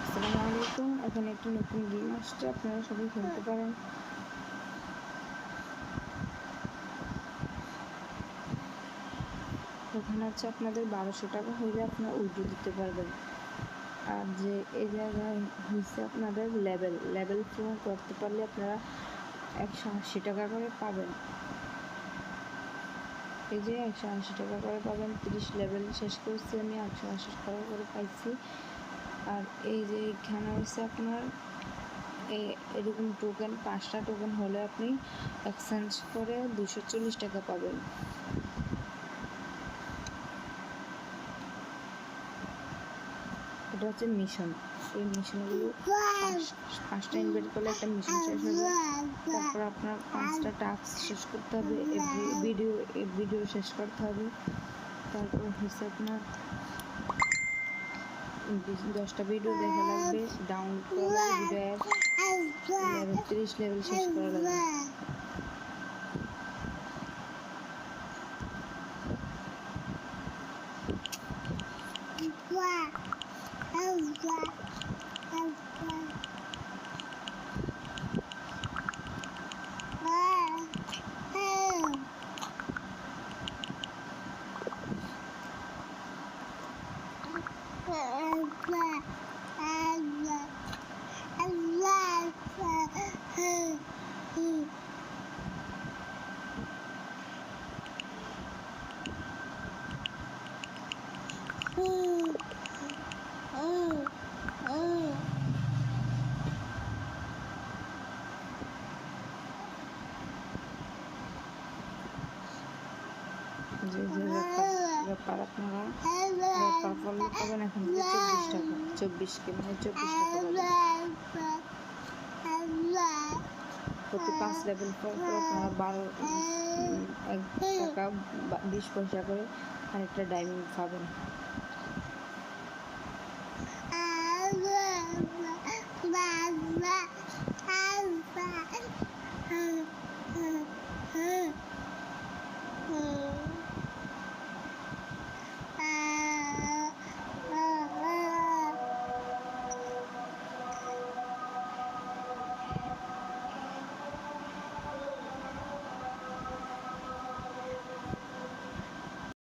আসসালামু আলাইকুম। এখানে একটা নতুন গেম আসছে, আপনারা সবাই খেলতে পারেন। এখানে হচ্ছে আপনাদের 1200 টাকা হইলে আপনারা উইথড্র দিতে পারবেন। আর যে এই জায়গায় হচ্ছে আপনাদের লেভেল পূরণ করতে পারলে আপনারা 180 টাকা করে পাবেন। এই যে 180 টাকা করে পাবেন। 30 লেভেল শেষ করছি আমি, 180 টাকা করে পাইছি। আর এই যে এখানে হচ্ছে আপনার এরকম টোকেন 5টা টোকেন হলে আপনি এক্সচেঞ্জ করে 240 টাকা পাবেন। এটা হচ্ছে মিশন। এই মিশনগুলো 5টা ইনভাইট করলে একটা মিশন শেষ হবে। তারপর আপনার 5টা টাস্ক শেষ করতে হবে, ভিডিও শেষ করতে হবে। তারপর হচ্ছে আপনার 10টা ভিডিও দেখা লাগবে, ডাউনলোড করা লাগবে, ভিডিও 30 লেভেল শেষ করা লাগবে। যে ব্যাপার আপনারা ব্যাপার করলে পাবেন এখন 24 টাকা, 24 মানে 24 টাকা পাবেন। প্রতি 5 লেভেল পর আপনারা 1 টাকা 20 পয়সা করে আরেকটা ডায়মন্ড পাবেন।